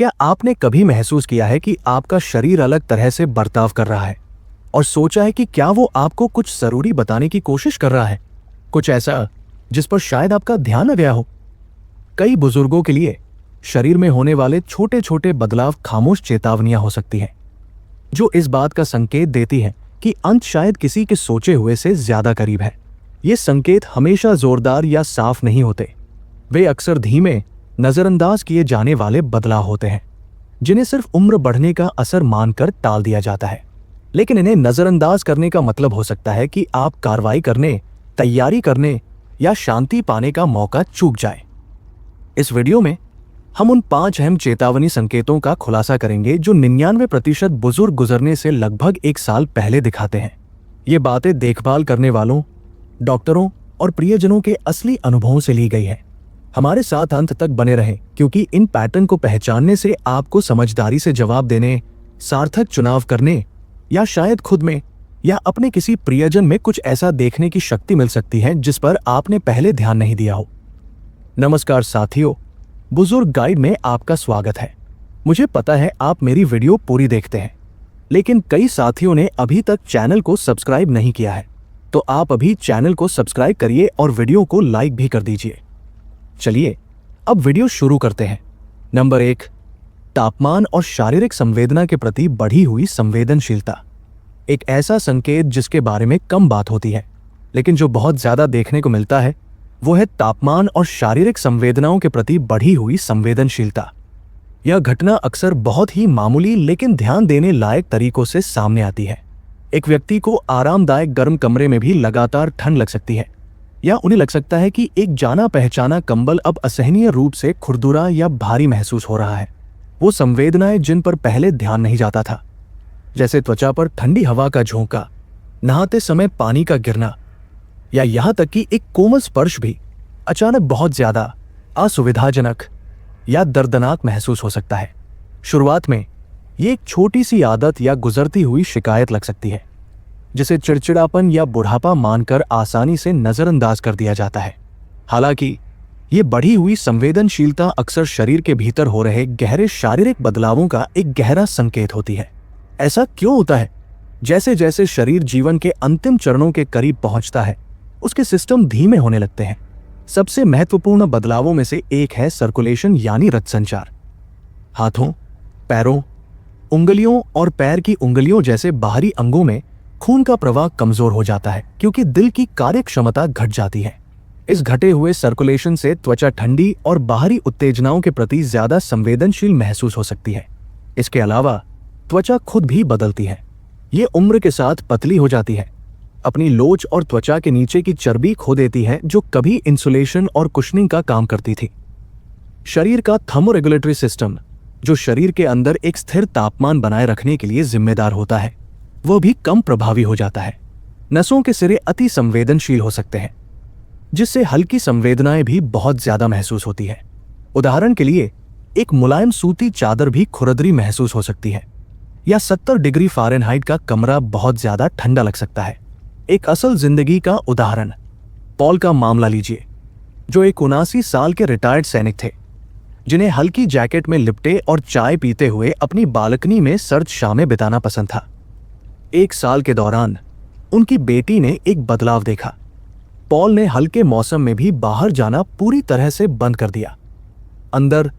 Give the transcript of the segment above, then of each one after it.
क्या आपने कभी महसूस किया है कि आपका शरीर अलग तरह से बर्ताव कर रहा है और सोचा है कि क्या वो आपको कुछ जरूरी बताने की कोशिश कर रहा है, कुछ ऐसा जिस पर शायद आपका ध्यान न गया हो? कई बुजुर्गों के लिए शरीर में होने वाले छोटे छोटे बदलाव खामोश चेतावनियां हो सकती हैं, जो इस बात का संकेत देती हैं कि अंत शायद किसी के सोचे हुए से ज्यादा करीब है। ये संकेत हमेशा जोरदार या साफ नहीं होते। वे अक्सर धीमे, नजरअंदाज किए जाने वाले बदलाव होते हैं, जिन्हें सिर्फ उम्र बढ़ने का असर मानकर टाल दिया जाता है। लेकिन इन्हें नजरअंदाज करने का मतलब हो सकता है कि आप कार्रवाई करने, तैयारी करने या शांति पाने का मौका चूक जाएं। इस वीडियो में हम उन 5 अहम चेतावनी संकेतों का खुलासा करेंगे जो 99% बुजुर्ग गुजरने से लगभग 1 साल पहले दिखाते हैं। ये बातें देखभाल करने वालों, डॉक्टरों और प्रियजनों के असली अनुभवों से ली गई है। हमारे साथ अंत तक बने रहें, क्योंकि इन पैटर्न को पहचानने से आपको समझदारी से जवाब देने, सार्थक चुनाव करने या शायद खुद में या अपने किसी प्रियजन में कुछ ऐसा देखने की शक्ति मिल सकती है जिस पर आपने पहले ध्यान नहीं दिया हो। नमस्कार साथियों, बुजुर्ग गाइड में आपका स्वागत है। मुझे पता है आप मेरी वीडियो पूरी देखते हैं, लेकिन कई साथियों ने अभी तक चैनल को सब्सक्राइब नहीं किया है, तो आप अभी चैनल को सब्सक्राइब करिए और वीडियो को लाइक भी कर दीजिए। चलिए अब वीडियो शुरू करते हैं। नंबर 1, तापमान और शारीरिक संवेदना के प्रति बढ़ी हुई संवेदनशीलता। एक ऐसा संकेत जिसके बारे में कम बात होती है, लेकिन जो बहुत ज्यादा देखने को मिलता है, वो है तापमान और शारीरिक संवेदनाओं के प्रति बढ़ी हुई संवेदनशीलता। यह घटना अक्सर बहुत ही मामूली लेकिन ध्यान देने लायक तरीकों से सामने आती है। एक व्यक्ति को आरामदायक गर्म कमरे में भी लगातार ठंड लग सकती है, या उन्हें लग सकता है कि एक जाना पहचाना कंबल अब असहनीय रूप से खुरदुरा या भारी महसूस हो रहा है। वो संवेदनाएं जिन पर पहले ध्यान नहीं जाता था, जैसे त्वचा पर ठंडी हवा का झोंका, नहाते समय पानी का गिरना, या यहाँ तक कि एक कोमल स्पर्श भी अचानक बहुत ज्यादा असुविधाजनक या दर्दनाक महसूस हो सकता है। शुरुआत में ये एक छोटी सी आदत या गुजरती हुई शिकायत लग सकती है, जिसे चिड़चिड़ापन या बुढ़ापा मानकर आसानी से नजरअंदाज कर दिया जाता है। हालांकि ये बढ़ी हुई संवेदनशीलता अक्सर शरीर के भीतर हो रहे गहरे शारीरिक बदलावों का एक गहरा संकेत होती है। ऐसा क्यों होता है? जैसे जैसे शरीर जीवन के अंतिम चरणों के करीब पहुंचता है, उसके सिस्टम धीमे होने लगते हैं। सबसे महत्वपूर्ण बदलावों में से एक है सर्कुलेशन यानी रक्त संचार। हाथों, पैरों, उंगलियों और पैर की उंगलियों जैसे बाहरी अंगों में खून का प्रवाह कमजोर हो जाता है, क्योंकि दिल की कार्यक्षमता घट जाती है। इस घटे हुए सर्कुलेशन से त्वचा ठंडी और बाहरी उत्तेजनाओं के प्रति ज्यादा संवेदनशील महसूस हो सकती है। इसके अलावा त्वचा खुद भी बदलती है। ये उम्र के साथ पतली हो जाती है, अपनी लोच और त्वचा के नीचे की चर्बी खो देती है, जो कभी इंसुलेशन और कुशनिंग का काम करती थी। शरीर का थर्मोरेगुलेटरी सिस्टम, जो शरीर के अंदर एक स्थिर तापमान बनाए रखने के लिए जिम्मेदार होता है, वह भी कम प्रभावी हो जाता है। नसों के सिरे अति संवेदनशील हो सकते हैं, जिससे हल्की संवेदनाएं भी बहुत ज्यादा महसूस होती है। उदाहरण के लिए, एक मुलायम सूती चादर भी खुरदरी महसूस हो सकती है, या 70 डिग्री फ़ारेनहाइट का कमरा बहुत ज्यादा ठंडा लग सकता है। एक असल जिंदगी का उदाहरण पॉल का मामला लीजिए, जो एक 79 साल के रिटायर्ड सैनिक थे, जिन्हें हल्की जैकेट में लिपटे और चाय पीते हुए अपनी बालकनी में सर्द शामें बिताना पसंद था। 1 साल के दौरान उनकी बेटी ने एक बदलाव देखा। पॉल ने हल्के मौसम में भी बाहर जाना पूरी तरह से बंद कर दिया। अंदर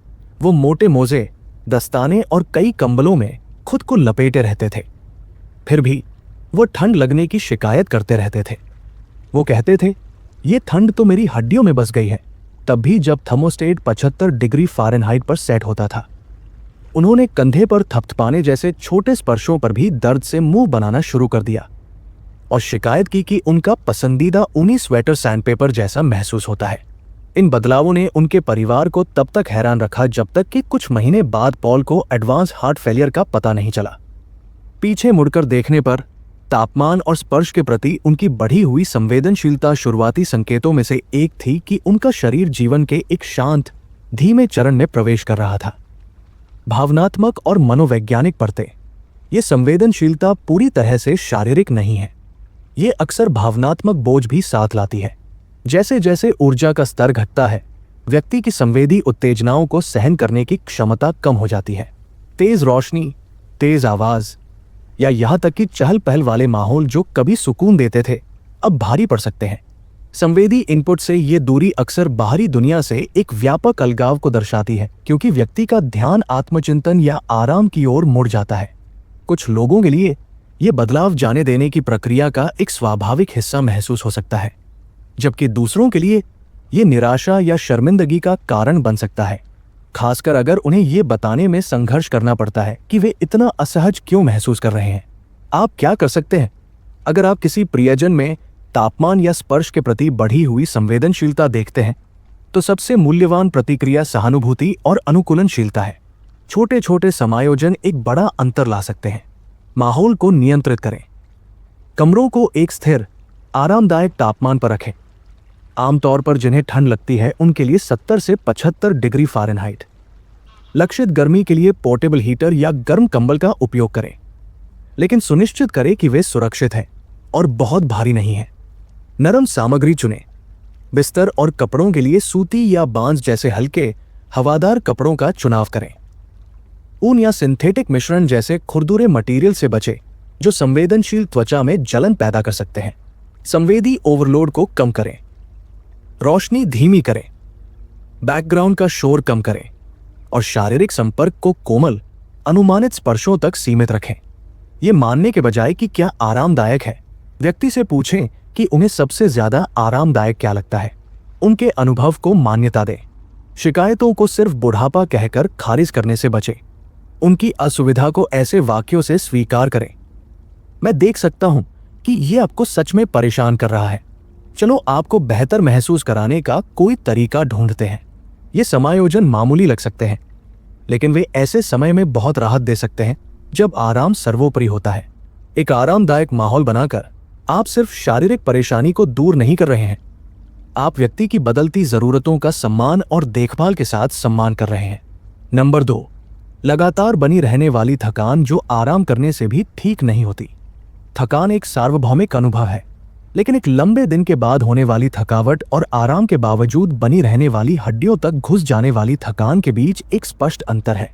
वो मोटे मोजे, दस्ताने और कई कंबलों में खुद को लपेटे रहते थे। फिर भी वो ठंड लगने की शिकायत करते रहते थे। वो कहते थे, ये ठंड तो मेरी हड्डियों में बस गई है, तब भी जब थर्मोस्टेट 75 डिग्री फ़ारेनहाइट पर सेट होता था। उन्होंने कंधे पर थपथपाने जैसे छोटे स्पर्शों पर भी दर्द से मुंह बनाना शुरू कर दिया और शिकायत की कि उनका पसंदीदा ऊनी स्वेटर सैंडपेपर जैसा महसूस होता है। इन बदलावों ने उनके परिवार को तब तक हैरान रखा जब तक कि कुछ महीने बाद पॉल को एडवांस हार्ट फेलियर का पता नहीं चला। पीछे मुड़कर देखने पर तापमान और स्पर्श के प्रति उनकी बढ़ी हुई संवेदनशीलता शुरुआती संकेतों में से एक थी कि उनका शरीर जीवन के एक शांत, धीमे चरण में प्रवेश कर रहा था। भावनात्मक और मनोवैज्ञानिक परतें। ये संवेदनशीलता पूरी तरह से शारीरिक नहीं है। ये अक्सर भावनात्मक बोझ भी साथ लाती है। जैसे जैसे ऊर्जा का स्तर घटता है, व्यक्ति की संवेदी उत्तेजनाओं को सहन करने की क्षमता कम हो जाती है। तेज रोशनी, तेज आवाज या यहां तक कि चहल पहल वाले माहौल जो कभी सुकून देते थे अब भारी पड़ सकते हैं। संवेदी इनपुट से ये दूरी अक्सर बाहरी दुनिया से एक व्यापक अलगाव को दर्शाती है, क्योंकि व्यक्ति का ध्यान आत्मचिंतन या आराम की ओर मुड़ जाता है। कुछ लोगों के लिए ये बदलाव जाने देने की प्रक्रिया का एक स्वाभाविक हिस्सा महसूस हो सकता है, जबकि दूसरों के लिए ये निराशा या शर्मिंदगी का कारण बन सकता है, खासकर अगर उन्हें ये बताने में संघर्ष करना पड़ता है कि वे इतना असहज क्यों महसूस कर रहे हैं। आप क्या कर सकते हैं? अगर आप किसी प्रियजन में तापमान या स्पर्श के प्रति बढ़ी हुई संवेदनशीलता देखते हैं, तो सबसे मूल्यवान प्रतिक्रिया सहानुभूति और अनुकूलनशीलता है। छोटे छोटे समायोजन एक बड़ा अंतर ला सकते हैं। माहौल को नियंत्रित करें। कमरों को एक स्थिर, आरामदायक तापमान पर रखें। आमतौर पर जिन्हें ठंड लगती है उनके लिए 70 से 75 डिग्री फ़ारेनहाइट। लक्षित गर्मी के लिए पोर्टेबल हीटर या गर्म कंबल का उपयोग करें, लेकिन सुनिश्चित करें कि वे सुरक्षित हैं और बहुत भारी नहीं हैं। नरम सामग्री चुनें। बिस्तर और कपड़ों के लिए सूती या बांस जैसे हल्के, हवादार कपड़ों का चुनाव करें। ऊन या सिंथेटिक मिश्रण जैसे खुरदुरे मटेरियल से बचें, जो संवेदनशील त्वचा में जलन पैदा कर सकते हैं। संवेदी ओवरलोड को कम करें। रोशनी धीमी करें, बैकग्राउंड का शोर कम करें और शारीरिक संपर्क को कोमल, अनुमानित स्पर्शों तक सीमित रखें। ये मानने के बजाय कि क्या आरामदायक है, व्यक्ति से पूछें कि उन्हें सबसे ज्यादा आरामदायक क्या लगता है। उनके अनुभव को मान्यता दें। शिकायतों को सिर्फ बुढ़ापा कहकर खारिज करने से बचें। उनकी असुविधा को ऐसे वाक्यों से स्वीकार करें, मैं देख सकता हूं कि यह आपको सच में परेशान कर रहा है, चलो आपको बेहतर महसूस कराने का कोई तरीका ढूंढते हैं। ये समायोजन मामूली लग सकते हैं, लेकिन वे ऐसे समय में बहुत राहत दे सकते हैं जब आराम सर्वोपरि होता है। एक आरामदायक माहौल बनाकर आप सिर्फ शारीरिक परेशानी को दूर नहीं कर रहे हैं, आप व्यक्ति की बदलती जरूरतों का सम्मान और देखभाल के साथ सम्मान कर रहे हैं। नंबर 2, लगातार बनी रहने वाली थकान जो आराम करने से भी ठीक नहीं होती। थकान एक सार्वभौमिक अनुभव है, लेकिन एक लंबे दिन के बाद होने वाली थकावट और आराम के बावजूद बनी रहने वाली हड्डियों तक घुस जाने वाली थकान के बीच एक स्पष्ट अंतर है।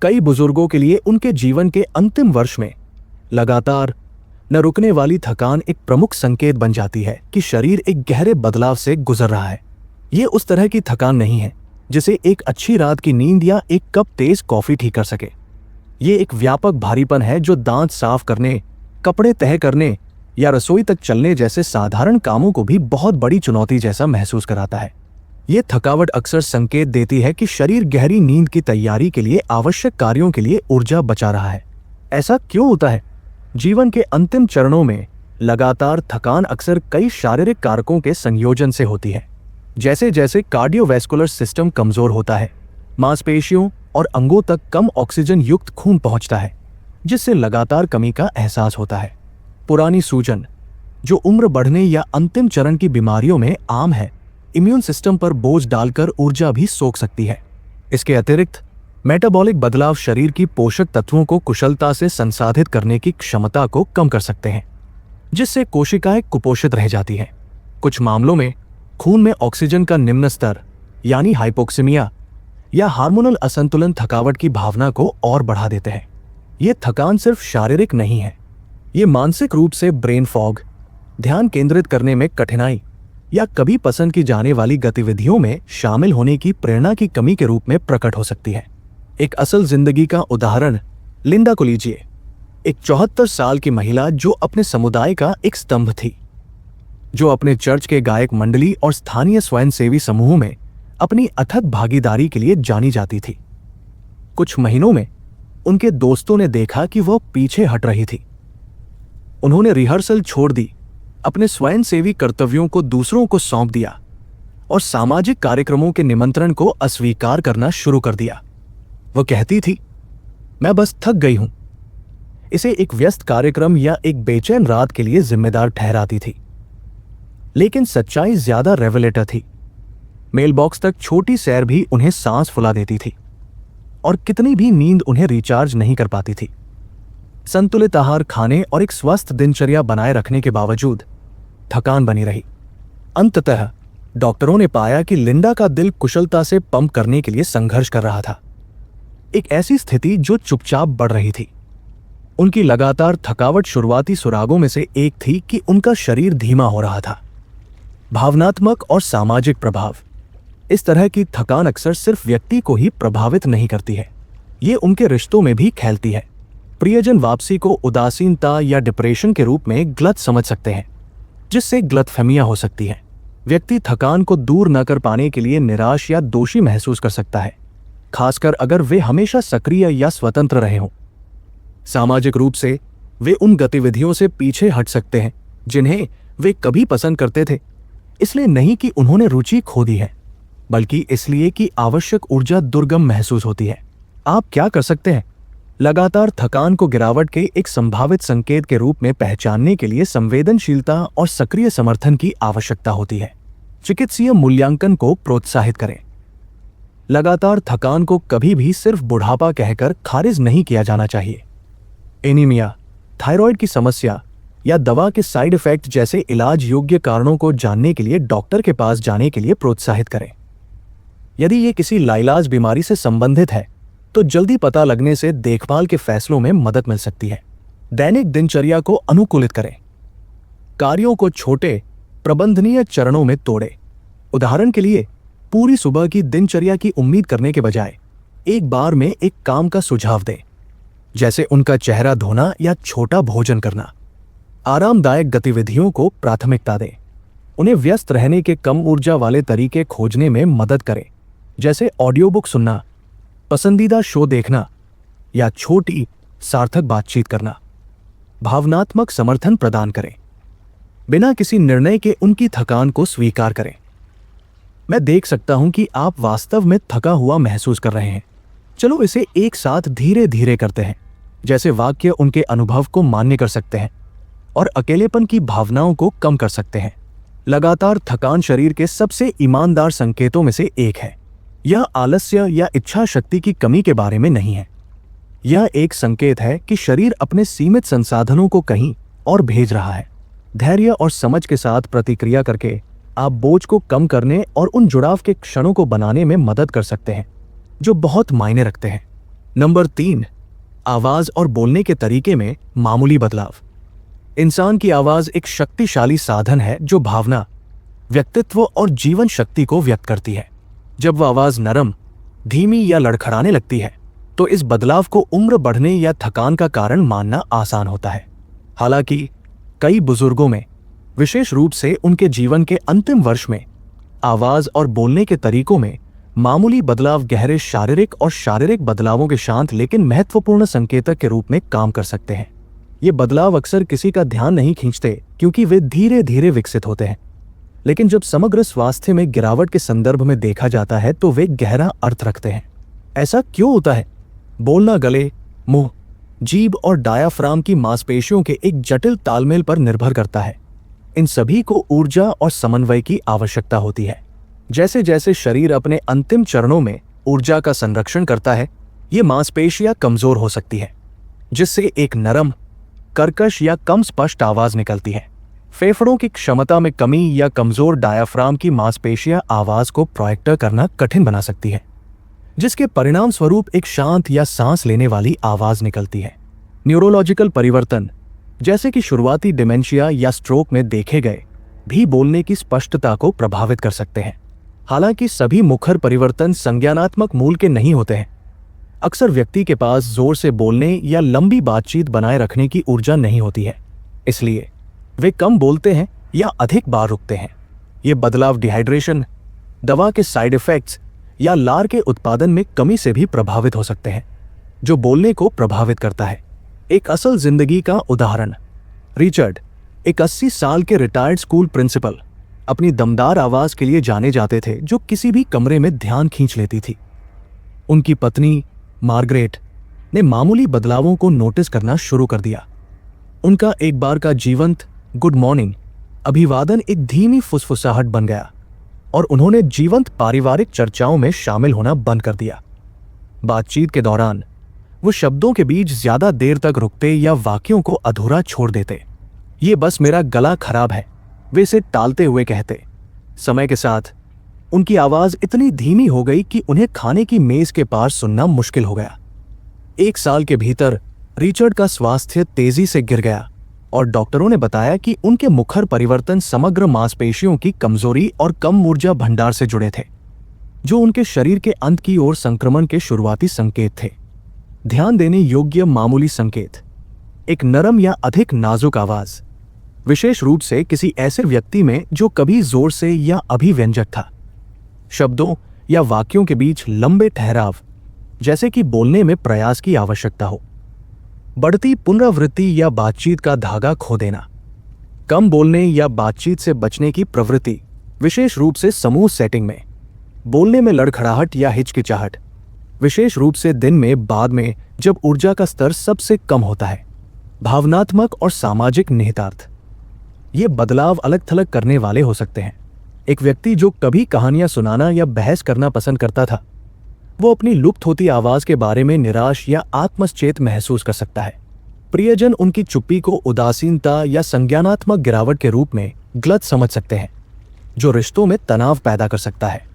कई बुजुर्गों के लिए उनके जीवन के अंतिम वर्ष में लगातार न रुकने वाली थकान एक प्रमुख संकेत बन जाती है कि शरीर एक गहरे बदलाव से गुजर रहा है। ये उस तरह की थकान नहीं है जिसे एक अच्छी रात की नींद या एक कप तेज कॉफी ठीक कर सके। ये एक व्यापक भारीपन है जो दांत साफ करने, कपड़े तह करने या रसोई तक चलने जैसे साधारण कामों को भी बहुत बड़ी चुनौती जैसा महसूस कराता है। ये थकावट अक्सर संकेत देती है कि शरीर गहरी नींद की तैयारी के लिए आवश्यक कार्यों के लिए ऊर्जा बचा रहा है। ऐसा क्यों होता है? जीवन के अंतिम चरणों में लगातार थकान अक्सर कई शारीरिक कारकों के संयोजन से होती है। जैसे जैसे कार्डियोवैस्कुलर सिस्टम कमजोर होता है, मांसपेशियों और अंगों तक कम ऑक्सीजन युक्त खून पहुंचता है, जिससे लगातार कमी का एहसास होता है। पुरानी सूजन, जो उम्र बढ़ने या अंतिम चरण की बीमारियों में आम है, इम्यून सिस्टम पर बोझ डालकर ऊर्जा भी सोख सकती है। इसके अतिरिक्त मेटाबॉलिक बदलाव शरीर की पोषक तत्वों को कुशलता से संसाधित करने की क्षमता को कम कर सकते हैं, जिससे कोशिकाएं कुपोषित रह जाती हैं। कुछ मामलों में खून में ऑक्सीजन का निम्न स्तर यानी हाइपोक्सीमिया या हार्मोनल असंतुलन थकावट की भावना को और बढ़ा देते हैं। ये थकान सिर्फ शारीरिक नहीं है, ये मानसिक रूप से ब्रेन फॉग, ध्यान केंद्रित करने में कठिनाई या कभी पसंद की जाने वाली गतिविधियों में शामिल होने की प्रेरणा की कमी के रूप में प्रकट हो सकती है। एक असल जिंदगी का उदाहरण लिंडा को लीजिए, एक 74 साल की महिला जो अपने समुदाय का एक स्तंभ थी, जो अपने चर्च के गायक मंडली और स्थानीय स्वयंसेवी समूह में अपनी अथक भागीदारी के लिए जानी जाती थी। कुछ महीनों में उनके दोस्तों ने देखा कि वह पीछे हट रही थी। उन्होंने रिहर्सल छोड़ दी, अपने स्वयंसेवी कर्तव्यों को दूसरों को सौंप दिया और सामाजिक कार्यक्रमों के निमंत्रण को अस्वीकार करना शुरू कर दिया। वह कहती थी, मैं बस थक गई हूं। इसे एक व्यस्त कार्यक्रम या एक बेचैन रात के लिए जिम्मेदार ठहराती थी। लेकिन सच्चाई ज्यादा रेवलेटर थी। मेलबॉक्स तक छोटी सैर भी उन्हें सांस फुला देती थी और कितनी भी नींद उन्हें रिचार्ज नहीं कर पाती थी। संतुलित आहार खाने और एक स्वस्थ दिनचर्या बनाए रखने के बावजूद थकान बनी रही। अंततः डॉक्टरों ने पाया कि लिंडा का दिल कुशलता से पंप करने के लिए संघर्ष कर रहा था, एक ऐसी स्थिति जो चुपचाप बढ़ रही थी। उनकी लगातार थकावट शुरुआती सुरागों में से एक थी कि उनका शरीर धीमा हो रहा था। भावनात्मक और सामाजिक प्रभाव। इस तरह की थकान अक्सर सिर्फ व्यक्ति को ही प्रभावित नहीं करती है, ये उनके रिश्तों में भी फैलती है। प्रियजन वापसी को उदासीनता या डिप्रेशन के रूप में गलत समझ सकते हैं, जिससे गलतफहमियां हो सकती हैं। व्यक्ति थकान को दूर न कर पाने के लिए निराश या दोषी महसूस कर सकता है, खासकर अगर वे हमेशा सक्रिय या स्वतंत्र रहे हों। सामाजिक रूप से वे उन गतिविधियों से पीछे हट सकते हैं जिन्हें वे कभी पसंद करते थे, इसलिए नहीं कि उन्होंने रुचि खो दी है, बल्कि इसलिए कि आवश्यक ऊर्जा दुर्गम महसूस होती है। आप क्या कर सकते हैं? लगातार थकान को गिरावट के एक संभावित संकेत के रूप में पहचानने के लिए संवेदनशीलता और सक्रिय समर्थन की आवश्यकता होती है। चिकित्सीय मूल्यांकन को प्रोत्साहित करें। लगातार थकान को कभी भी सिर्फ बुढ़ापा कहकर खारिज नहीं किया जाना चाहिए। एनीमिया, थायराइड की समस्या या दवा के साइड इफेक्ट जैसे इलाज योग्य कारणों को जानने के लिए डॉक्टर के पास जाने के लिए प्रोत्साहित करें। यदि ये किसी लाइलाज बीमारी से संबंधित है तो जल्दी पता लगने से देखभाल के फैसलों में मदद मिल सकती है। दैनिक दिनचर्या को अनुकूलित करें। कार्यों को छोटे प्रबंधनीय चरणों में तोड़ें। उदाहरण के लिए, पूरी सुबह की दिनचर्या की उम्मीद करने के बजाय एक बार में एक काम का सुझाव दें, जैसे उनका चेहरा धोना या छोटा भोजन करना। आरामदायक गतिविधियों को प्राथमिकता दें। उन्हें व्यस्त रहने के कम ऊर्जा वाले तरीके खोजने में मदद करें, जैसे ऑडियो बुक सुनना, पसंदीदा शो देखना या छोटी सार्थक बातचीत करना। भावनात्मक समर्थन प्रदान करें। बिना किसी निर्णय के उनकी थकान को स्वीकार करें। मैं देख सकता हूं कि आप वास्तव में थका हुआ महसूस कर रहे हैं। चलो इसे एक साथ धीरे धीरे करते हैं, जैसे वाक्य उनके अनुभव को मान्य कर सकते हैं और अकेलेपन की भावनाओं को कम कर सकते हैं। लगातार थकान शरीर के सबसे ईमानदार संकेतों में से एक है। यह आलस्य या इच्छा शक्ति की कमी के बारे में नहीं है। यह एक संकेत है कि शरीर अपने सीमित संसाधनों को कहीं और भेज रहा है। धैर्य और समझ के साथ प्रतिक्रिया करके आप बोझ को कम करने और उन जुड़ाव के क्षणों को बनाने में मदद कर सकते हैं जो बहुत मायने रखते हैं। नंबर 3, आवाज और बोलने के तरीके में मामूली बदलाव। इंसान की आवाज एक शक्तिशाली साधन है जो भावना, व्यक्तित्व और जीवन शक्ति को व्यक्त करती है। जब वह आवाज नरम, धीमी या लड़खड़ाने लगती है तो इस बदलाव को उम्र बढ़ने या थकान का कारण मानना आसान होता है। हालांकि कई बुजुर्गों में, विशेष रूप से उनके जीवन के अंतिम वर्ष में, आवाज और बोलने के तरीकों में मामूली बदलाव गहरे शारीरिक बदलावों के शांत लेकिन महत्वपूर्ण संकेतक के रूप में काम कर सकते हैं। ये बदलाव अक्सर किसी का ध्यान नहीं खींचते क्योंकि वे धीरे धीरे विकसित होते हैं, लेकिन जब समग्र स्वास्थ्य में गिरावट के संदर्भ में देखा जाता है तो वे गहरा अर्थ रखते हैं। ऐसा क्यों होता है? बोलना गले, मुंह, जीभ और डायाफ्राम की मांसपेशियों के एक जटिल तालमेल पर निर्भर करता है। इन सभी को ऊर्जा और समन्वय की आवश्यकता होती है। जैसे जैसे शरीर अपने अंतिम चरणों में ऊर्जा का संरक्षण करता है, ये मांसपेशियां कमजोर हो सकती है, जिससे एक नरम, कर्कश या कम स्पष्ट आवाज निकलती है। फेफड़ों की क्षमता में कमी या कमजोर डायाफ्राम की मांसपेशियां आवाज को प्रोजेक्ट करना कठिन बना सकती है, जिसके परिणाम स्वरूप एक शांत या सांस लेने वाली आवाज निकलती है। न्यूरोलॉजिकल परिवर्तन, जैसे कि शुरुआती डिमेंशिया या स्ट्रोक में देखे गए, भी बोलने की स्पष्टता को प्रभावित कर सकते हैं। हालांकि सभी मुखर परिवर्तन संज्ञानात्मक मूल के नहीं होते हैं। अक्सर व्यक्ति के पास जोर से बोलने या लंबी बातचीत बनाए रखने की ऊर्जा नहीं होती है, इसलिए वे कम बोलते हैं या अधिक बार रुकते हैं। ये बदलाव डिहाइड्रेशन, दवा के साइड इफेक्ट्स या लार के उत्पादन में कमी से भी प्रभावित हो सकते हैं, जो बोलने को प्रभावित करता है। एक असल जिंदगी का उदाहरण। रिचर्ड, एक 80 साल के रिटायर्ड स्कूल प्रिंसिपल, अपनी दमदार आवाज के लिए जाने जाते थे जो किसी भी कमरे में ध्यान खींच लेती थी। उनकी पत्नी मार्गरेट ने मामूली बदलावों को नोटिस करना शुरू कर दिया। उनका एक बार का जीवंत गुड मॉर्निंग अभिवादन एक धीमी फुसफुसाहट बन गया और उन्होंने जीवंत पारिवारिक चर्चाओं में शामिल होना बंद कर दिया। बातचीत के दौरान वो शब्दों के बीच ज्यादा देर तक रुकते या वाक्यों को अधूरा छोड़ देते। ये बस मेरा गला खराब है, वे इसे टालते हुए कहते। समय के साथ उनकी आवाज इतनी धीमी हो गई कि उन्हें खाने की मेज के पार सुनना मुश्किल हो गया। 1 साल के भीतर रिचर्ड का स्वास्थ्य तेजी से गिर गया और डॉक्टरों ने बताया कि उनके मुखर परिवर्तन समग्र मांसपेशियों की कमजोरी और कम ऊर्जा भंडार से जुड़े थे, जो उनके शरीर के अंत की ओर संक्रमण के शुरुआती संकेत थे। ध्यान देने योग्य मामूली संकेत: एक नरम या अधिक नाजुक आवाज, विशेष रूप से किसी ऐसे व्यक्ति में जो कभी जोर से या अभिव्यंजक था। शब्दों या वाक्यों के बीच लंबे ठहराव, जैसे कि बोलने में प्रयास की आवश्यकता हो। बढ़ती पुनरावृत्ति या बातचीत का धागा खो देना। कम बोलने या बातचीत से बचने की प्रवृत्ति, विशेष रूप से समूह सेटिंग में। बोलने में लड़खड़ाहट या हिचकिचाहट, विशेष रूप से दिन में बाद में जब ऊर्जा का स्तर सबसे कम होता है। भावनात्मक और सामाजिक निहितार्थ, ये बदलाव अलग थलग करने वाले हो सकते हैं। एक व्यक्ति जो कभी कहानियां सुनाना या बहस करना पसंद करता था, वो अपनी लुप्त होती आवाज के बारे में निराश या आत्मश्चेत महसूस कर सकता है। प्रियजन उनकी चुप्पी को उदासीनता या संज्ञानात्मक गिरावट के रूप में गलत समझ सकते हैं, जो रिश्तों में तनाव पैदा कर सकता है।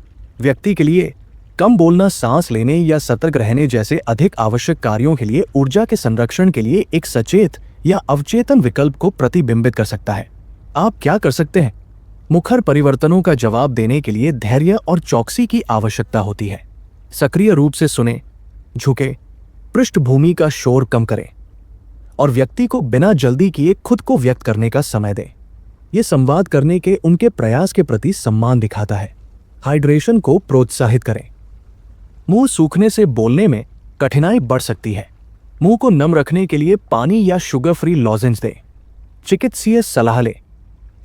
व्यक्ति के लिए कम बोलना सांस लेने या सतर्क रहने जैसे अधिक आवश्यक कार्यों के लिए ऊर्जा के संरक्षण के लिए एक सचेत या अवचेतन विकल्प को प्रतिबिंबित कर सकता है। आप क्या कर सकते हैं? मुखर परिवर्तनों का जवाब देने के लिए धैर्य और चौकसी की आवश्यकता होती है। सक्रिय रूप से सुने, झुके, पृष्ठभूमि का शोर कम करें और व्यक्ति को बिना जल्दी किए खुद को व्यक्त करने का समय दें। यह संवाद करने के उनके प्रयास के प्रति सम्मान दिखाता है। हाइड्रेशन को प्रोत्साहित करें। मुंह सूखने से बोलने में कठिनाई बढ़ सकती है। मुंह को नम रखने के लिए पानी या शुगर फ्री लॉजेंस दें। चिकित्सीय सलाह लें।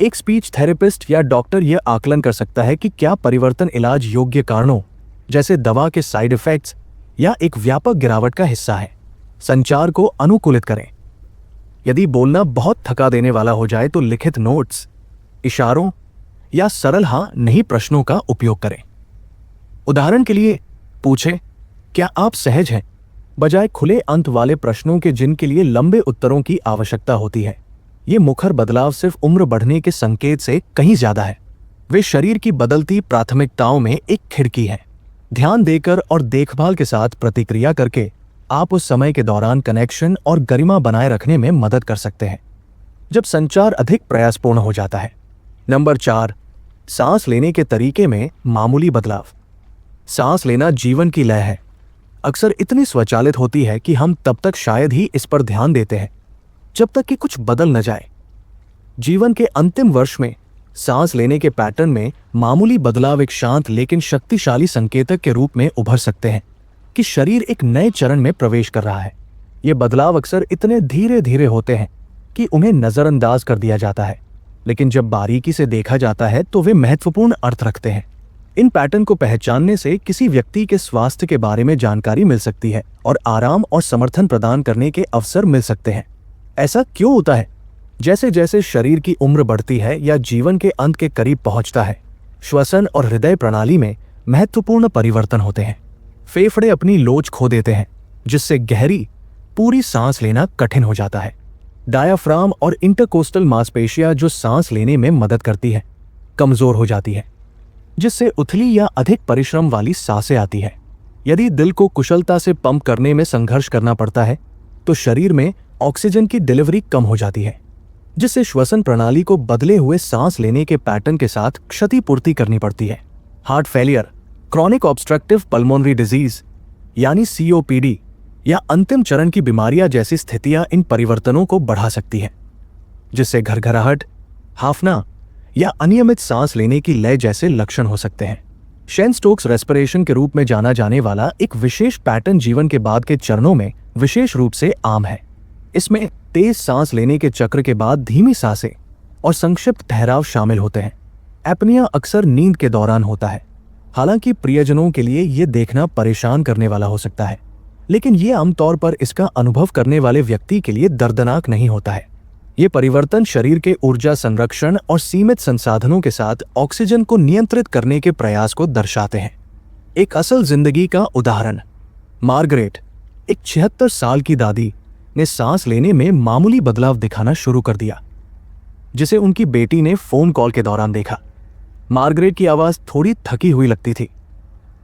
एक स्पीच थेरेपिस्ट या डॉक्टर यह आकलन कर सकता है कि क्या परिवर्तन इलाज योग्य कारणों जैसे दवा के साइड इफेक्ट्स या एक व्यापक गिरावट का हिस्सा है। संचार को अनुकूलित करें। यदि बोलना बहुत थका देने वाला हो जाए तो लिखित नोट्स, इशारों या सरल हां नहीं प्रश्नों का उपयोग करें। उदाहरण के लिए पूछें, क्या आप सहज हैं, बजाय खुले अंत वाले प्रश्नों के जिनके लिए लंबे उत्तरों की आवश्यकता होती है। ये मुखर बदलाव सिर्फ उम्र बढ़ने के संकेत से कहीं ज्यादा है। वे शरीर की बदलती प्राथमिकताओं में एक खिड़की है। ध्यान देकर और देखभाल के साथ प्रतिक्रिया करके आप उस समय के दौरान कनेक्शन और गरिमा बनाए रखने में मदद कर सकते हैं जब संचार अधिक प्रयासपूर्ण हो जाता है। नंबर 4, सांस लेने के तरीके में मामूली बदलाव। सांस लेना जीवन की लय है, अक्सर इतनी स्वचालित होती है कि हम तब तक शायद ही इस पर ध्यान देते हैं जब तक कि कुछ बदल न जाए। जीवन के अंतिम वर्ष में सांस लेने के पैटर्न में मामूली बदलाव एक शांत लेकिन शक्तिशाली संकेतक के रूप में उभर सकते हैं कि शरीर एक नए चरण में प्रवेश कर रहा है। ये बदलाव अक्सर इतने धीरे धीरे होते हैं कि उन्हें नजरअंदाज कर दिया जाता है, लेकिन जब बारीकी से देखा जाता है तो वे महत्वपूर्ण अर्थ रखते हैं। इन पैटर्न को पहचानने से किसी व्यक्ति के स्वास्थ्य के बारे में जानकारी मिल सकती है और आराम और समर्थन प्रदान करने के अवसर मिल सकते हैं। ऐसा क्यों होता है? जैसे जैसे शरीर की उम्र बढ़ती है या जीवन के अंत के करीब पहुंचता है, श्वसन और हृदय प्रणाली में महत्वपूर्ण परिवर्तन होते हैं। फेफड़े अपनी लोच खो देते हैं, जिससे गहरी पूरी सांस लेना कठिन हो जाता है। डायाफ्राम और इंटरकोस्टल मांसपेशियां जो सांस लेने में मदद करती है, कमजोर हो जाती है, जिससे उथली या अधिक परिश्रम वाली सांसें आती है। यदि दिल को कुशलता से पंप करने में संघर्ष करना पड़ता है तो शरीर में ऑक्सीजन की डिलीवरी कम हो जाती है, जिससे श्वसन प्रणाली को बदले हुए सांस लेने के पैटर्न के साथ क्षतिपूर्ति करनी पड़ती है। Heart failure, chronic obstructive pulmonary disease यानी COPD या अंतिम चरण की बीमारियां जैसी स्थितियां इन परिवर्तनों को बढ़ा सकती हैं, जिससे घरघराहट, हाफना या अनियमित सांस लेने की लय जैसे लक्षण हो सकते हैं। शेन स्टोक्स रेस्पिरेशन के रूप में जाना जाने वाला एक विशेष पैटर्न जीवन के बाद के चरणों में विशेष रूप से आम है। इसमें तेज सांस लेने के चक्र के बाद धीमी सांसें और संक्षिप्त ठहराव शामिल होते हैं। एपनिया अक्सर नींद के दौरान होता है। हालांकि प्रियजनों के लिए यह देखना परेशान करने वाला हो सकता है, लेकिन यह आमतौर पर इसका अनुभव करने वाले व्यक्ति के लिए दर्दनाक नहीं होता है। ये परिवर्तन शरीर के ऊर्जा संरक्षण और सीमित संसाधनों के साथ ऑक्सीजन को नियंत्रित करने के प्रयास को दर्शाते हैं। एक असल जिंदगी का उदाहरण। मार्गरेट, एक 76 साल की दादी, ने सांस लेने में मामूली बदलाव दिखाना शुरू कर दिया, जिसे उनकी बेटी ने फोन कॉल के दौरान देखा। मार्गरेट की आवाज थोड़ी थकी हुई लगती थी,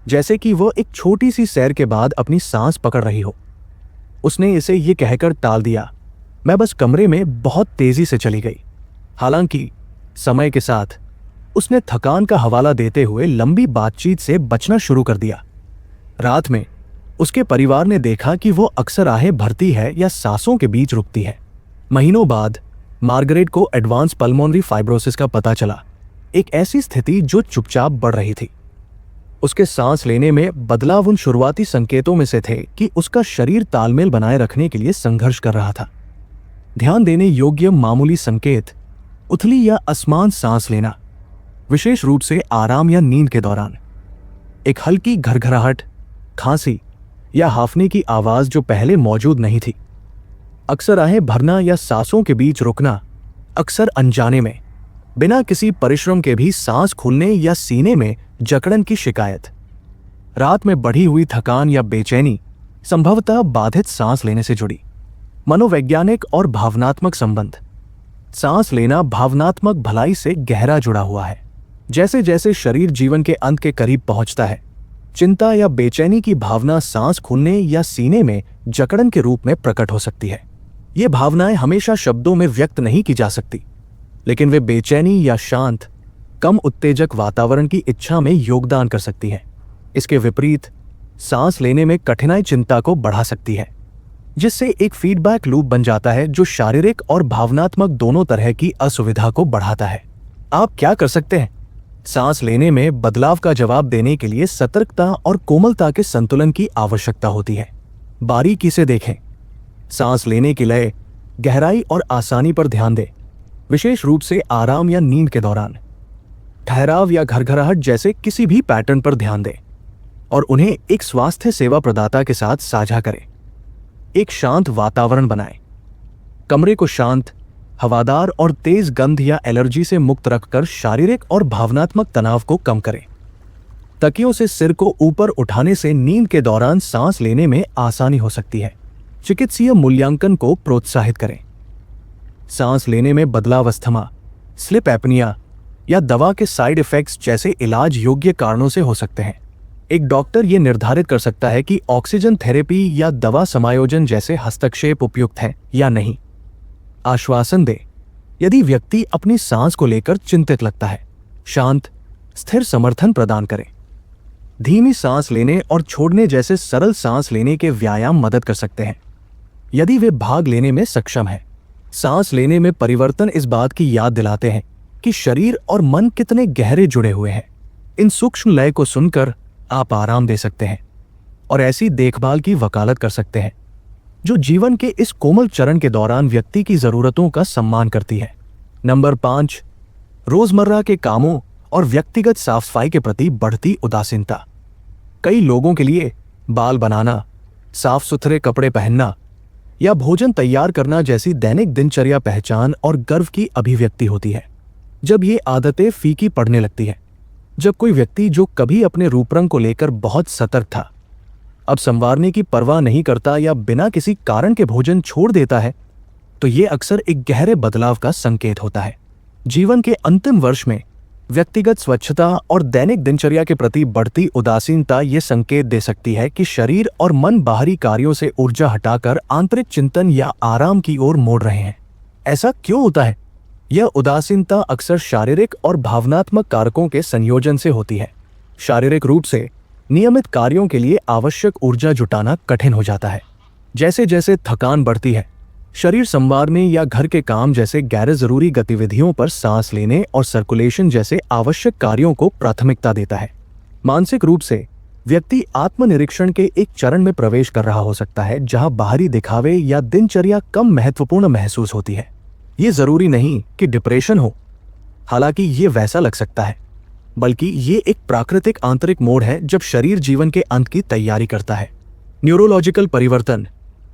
जैसे कि वो एक छोटी सी सैर के बाद अपनी सांस पकड़ रही हो। उसने इसे ये कहकर टाल दिया, मैं बस कमरे में बहुत तेजी से चली गई। हालांकि समय के साथ उसने थकान का हवाला देते हुए लंबी बातचीत से बचना शुरू कर दिया। रात में उसके परिवार ने देखा कि वो अक्सर आहें भरती है या सांसों के बीच रुकती है। महीनों बाद मार्गरेट को एडवांस पल्मोनरी फाइब्रोसिस का पता चला, एक ऐसी स्थिति जो चुपचाप बढ़ रही थी। उसके सांस लेने में बदलाव उन शुरुआती संकेतों में से थे कि उसका शरीर तालमेल बनाए रखने के लिए संघर्ष कर रहा था। ध्यान देने योग्य मामूली संकेत, उथली या असमान सांस लेना, विशेष रूप से आराम या नींद के दौरान, एक हल्की घरघराहट, खांसी या हांफने की आवाज जो पहले मौजूद नहीं थी, अक्सर आहें भरना या सांसों के बीच रुकना, अक्सर अनजाने में बिना किसी परिश्रम के भी सांस खुलने या सीने में जकड़न की शिकायत, रात में बढ़ी हुई थकान या बेचैनी, संभवतः बाधित सांस लेने से जुड़ी। मनोवैज्ञानिक और भावनात्मक संबंध। सांस लेना भावनात्मक भलाई से गहरा जुड़ा हुआ है। जैसे जैसे शरीर जीवन के अंत के करीब पहुंचता है, चिंता या बेचैनी की भावना सांस खुलने या सीने में जकड़न के रूप में प्रकट हो सकती है। ये भावनाएं हमेशा शब्दों में व्यक्त नहीं की जा सकती, लेकिन वे बेचैनी या शांत, कम उत्तेजक वातावरण की इच्छा में योगदान कर सकती हैं। इसके विपरीत सांस लेने में कठिनाई चिंता को बढ़ा सकती है, जिससे एक फीडबैक लूप बन जाता है जो शारीरिक और भावनात्मक दोनों तरह की असुविधा को बढ़ाता है। आप क्या कर सकते हैं? सांस लेने में बदलाव का जवाब देने के लिए सतर्कता और कोमलता के संतुलन की आवश्यकता होती है। बारीकी से देखें, सांस लेने की लय, गहराई और आसानी पर ध्यान दें, विशेष रूप से आराम या नींद के दौरान। ठहराव या घरघराहट जैसे किसी भी पैटर्न पर ध्यान दें और उन्हें एक स्वास्थ्य सेवा प्रदाता के साथ साझा करें। एक शांत वातावरण बनाएं। कमरे को शांत, हवादार और तेज गंध या एलर्जी से मुक्त रखकर शारीरिक और भावनात्मक तनाव को कम करें। तकियों से सिर को ऊपर उठाने से नींद के दौरान सांस लेने में आसानी हो सकती है। चिकित्सीय मूल्यांकन को प्रोत्साहित करें। सांस लेने में बदलाव अस्थमा, स्लिप एपनिया या दवा के साइड इफेक्ट्स जैसे इलाज योग्य कारणों से हो सकते हैं। एक डॉक्टर यह निर्धारित कर सकता है कि ऑक्सीजन थेरेपी या दवा समायोजन जैसे हस्तक्षेप उपयुक्त हैं या नहीं। आश्वासन दें यदि व्यक्ति अपनी सांस को लेकर चिंतित लगता है। शांत, स्थिर समर्थन प्रदान करें। धीमी सांस लेने और छोड़ने जैसे सरल सांस लेने के व्यायाम मदद कर सकते हैं यदि वे भाग लेने में सक्षम है। सांस लेने में परिवर्तन इस बात की याद दिलाते हैं कि शरीर और मन कितने गहरे जुड़े हुए हैं। इन सूक्ष्म लय को सुनकर आप आराम दे सकते हैं और ऐसी देखभाल की वकालत कर सकते हैं जो जीवन के इस कोमल चरण के दौरान व्यक्ति की जरूरतों का सम्मान करती है। नंबर 5, रोजमर्रा के कामों और व्यक्तिगत साफ सफाई के प्रति बढ़ती उदासीनता। कई लोगों के लिए बाल बनाना, साफ सुथरे कपड़े पहनना या भोजन तैयार करना जैसी दैनिक दिनचर्या पहचान और गर्व की अभिव्यक्ति होती है। जब ये आदतें फीकी पड़ने लगती हैं, जब कोई व्यक्ति जो कभी अपने रूपरंग को लेकर बहुत सतर्क था, अब संवारने की परवाह नहीं करता या बिना किसी कारण के भोजन छोड़ देता है, तो ये अक्सर एक गहरे बदलाव का संकेत होता है। जीवन के अंतिम वर्ष में व्यक्तिगत स्वच्छता और दैनिक दिनचर्या के प्रति बढ़ती उदासीनता ये संकेत दे सकती है कि शरीर और मन बाहरी कार्यों से ऊर्जा हटाकर आंतरिक चिंतन या आराम की ओर मोड़ रहे हैं। ऐसा क्यों होता है? यह उदासीनता अक्सर शारीरिक और भावनात्मक कारकों के संयोजन से होती है। शारीरिक रूप से नियमित कार्यों के लिए आवश्यक ऊर्जा जुटाना कठिन हो जाता है। जैसे जैसे थकान बढ़ती है, शरीर संवारने या घर के काम जैसे गैर जरूरी गतिविधियों पर सांस लेने और सर्कुलेशन जैसे आवश्यक कार्यों को प्राथमिकता देता है। मानसिक रूप से व्यक्ति आत्मनिरीक्षण के एक चरण में प्रवेश कर रहा हो सकता है जहां बाहरी दिखावे या दिनचर्या कम महत्वपूर्ण महसूस होती है। ये जरूरी नहीं कि डिप्रेशन हो, हालांकि ये वैसा लग सकता है, बल्कि ये एक प्राकृतिक आंतरिक मोड़ है जब शरीर जीवन के अंत की तैयारी करता है। न्यूरोलॉजिकल परिवर्तन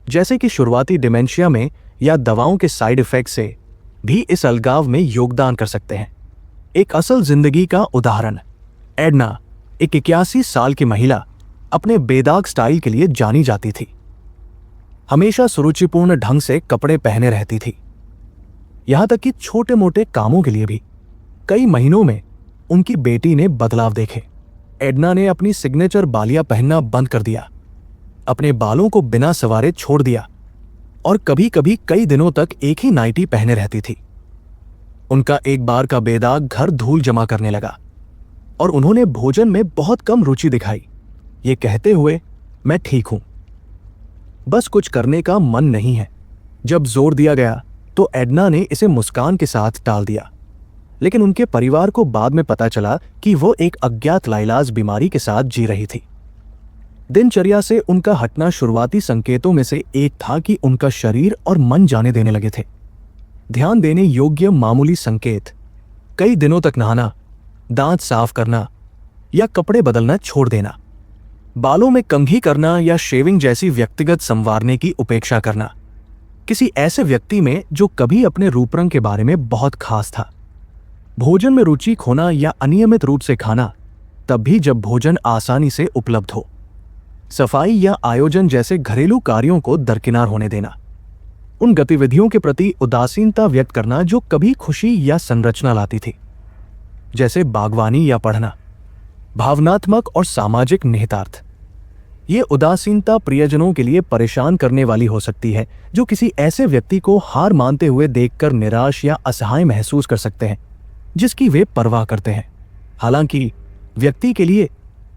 जैसे कि शुरुआती डिमेंशिया में या दवाओं के साइड इफेक्ट से भी इस अलगाव में योगदान कर सकते हैं। एक असल जिंदगी का उदाहरण, एडना, एक 81 साल की महिला, अपने बेदाग स्टाइल के लिए जानी जाती थी। हमेशा सुरुचिपूर्ण ढंग से कपड़े पहने रहती थी, यहां तक कि छोटे मोटे कामों के लिए भी। कई महीनों में उनकी बेटी ने बदलाव देखे। एडना ने अपनी सिग्नेचर बालियां पहनना बंद कर दिया, अपने बालों को बिना संवारे छोड़ दिया और कभी कभी कई दिनों तक एक ही नाइटी पहने रहती थी। उनका एक बार का बेदाग घर धूल जमा करने लगा और उन्होंने भोजन में बहुत कम रुचि दिखाई, ये कहते हुए, मैं ठीक हूं, बस कुछ करने का मन नहीं है। जब जोर दिया गया तो एडना ने इसे मुस्कान के साथ टाल दिया, लेकिन उनके परिवार को बाद में पता चला कि वो एक अज्ञात लाइलाज बीमारी के साथ जी रही थी। दिनचर्या से उनका हटना शुरुआती संकेतों में से एक था कि उनका शरीर और मन जाने देने लगे थे। ध्यान देने योग्य मामूली संकेत, कई दिनों तक नहाना, दांत साफ करना या कपड़े बदलना छोड़ देना, बालों में कंघी करना या शेविंग जैसी व्यक्तिगत संवारने की उपेक्षा करना, किसी ऐसे व्यक्ति में जो कभी अपने रूपरंग के बारे में बहुत खास था, भोजन में रुचि खोना या अनियमित रूप से खाना, तब भी जब भोजन आसानी से उपलब्ध हो, सफाई या आयोजन जैसे घरेलू कार्यों को दरकिनार होने देना, उन गतिविधियों के प्रति उदासीनता व्यक्त करना जो कभी खुशी या संरचना लाती थी, जैसे बागवानी या पढ़ना, भावनात्मक और सामाजिक निहितार्थ। ये उदासीनता प्रियजनों के लिए परेशान करने वाली हो सकती है, जो किसी ऐसे व्यक्ति को हार मानते हुए देखकर निराश या असहाय महसूस कर सकते हैं जिसकी वे परवाह करते हैं। हालांकि व्यक्ति के लिए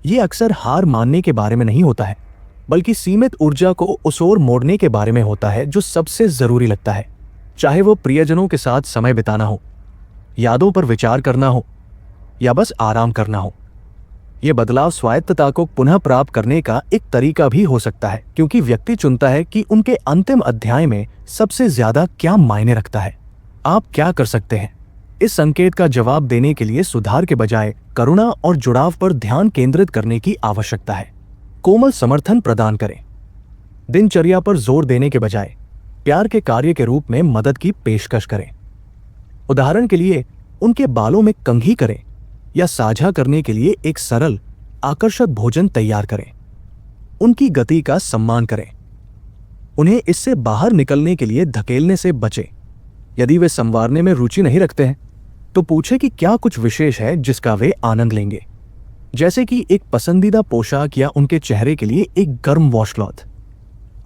ये अक्सर हार मानने के बारे में नहीं होता है, बल्कि सीमित ऊर्जा को उस ओर मोड़ने के बारे में होता है जो सबसे जरूरी लगता है, चाहे वो प्रियजनों के साथ समय बिताना हो, यादों पर विचार करना हो या बस आराम करना हो। यह बदलाव स्वायत्तता को पुनः प्राप्त करने का एक तरीका भी हो सकता है, क्योंकि व्यक्ति चुनता है कि उनके अंतिम अध्याय में सबसे ज्यादा क्या मायने रखता है। आप क्या कर सकते हैं? इस संकेत का जवाब देने के लिए सुधार के बजाय करुणा और जुड़ाव पर ध्यान केंद्रित करने की आवश्यकता है। कोमल समर्थन प्रदान करें। दिनचर्या पर जोर देने के बजाय प्यार के कार्य के रूप में मदद की पेशकश करें। उदाहरण के लिए उनके बालों में कंघी करें या साझा करने के लिए एक सरल, आकर्षक भोजन तैयार करें। उनकी गति का सम्मान करें। उन्हें इससे बाहर निकलने के लिए धकेलने से बचें। यदि वे संवारने में रुचि नहीं रखते हैं तो पूछें कि क्या कुछ विशेष है जिसका वे आनंद लेंगे, जैसे कि एक पसंदीदा पोशाक या उनके चेहरे के लिए एक गर्म वॉशक्लॉथ।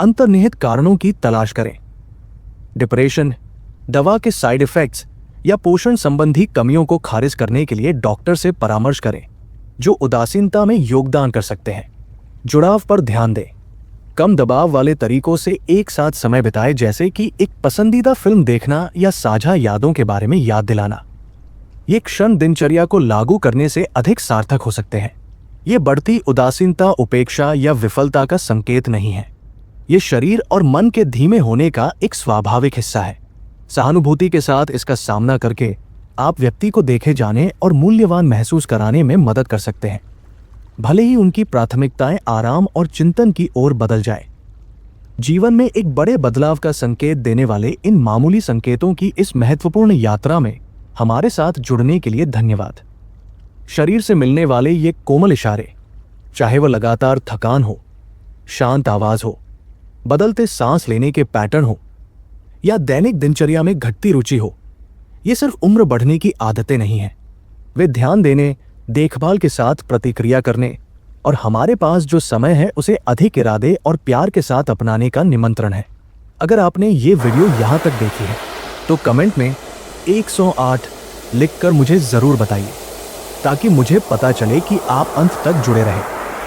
अंतर्निहित कारणों की तलाश करें। डिप्रेशन, दवा के साइड इफेक्ट्स या पोषण संबंधी कमियों को खारिज करने के लिए डॉक्टर से परामर्श करें, जो उदासीनता में योगदान कर सकते हैं। जुड़ाव पर ध्यान दें। कम दबाव वाले तरीकों से एक साथ समय बिताएं, जैसे कि एक पसंदीदा फिल्म देखना या साझा यादों के बारे में याद दिलाना। ये क्षण दिनचर्या को लागू करने से अधिक सार्थक हो सकते हैं। ये बढ़ती उदासीनता उपेक्षा या विफलता का संकेत नहीं है। ये शरीर और मन के धीमे होने का एक स्वाभाविक हिस्सा है। सहानुभूति के साथ इसका सामना करके आप व्यक्ति को देखे जाने और मूल्यवान महसूस कराने में मदद कर सकते हैं, भले ही उनकी प्राथमिकताएं आराम और चिंतन की ओर बदल जाए। जीवन में एक बड़े बदलाव का संकेत देने वाले इन मामूली संकेतों की इस महत्वपूर्ण यात्रा में हमारे साथ जुड़ने के लिए धन्यवाद। शरीर से मिलने वाले ये कोमल इशारे, चाहे वह लगातार थकान हो, शांत आवाज हो, बदलते सांस लेने के पैटर्न हो या दैनिक दिनचर्या में घटती रुचि हो, ये सिर्फ उम्र बढ़ने की आदतें नहीं हैं। वे ध्यान देने, देखभाल के साथ प्रतिक्रिया करने और हमारे पास जो समय है उसे अधिक इरादे और प्यार के साथ अपनाने का निमंत्रण है। अगर आपने ये वीडियो यहाँ तक देखी है तो कमेंट में 108 लिखकर मुझे जरूर बताइए, ताकि मुझे पता चले कि आप अंत तक जुड़े रहे।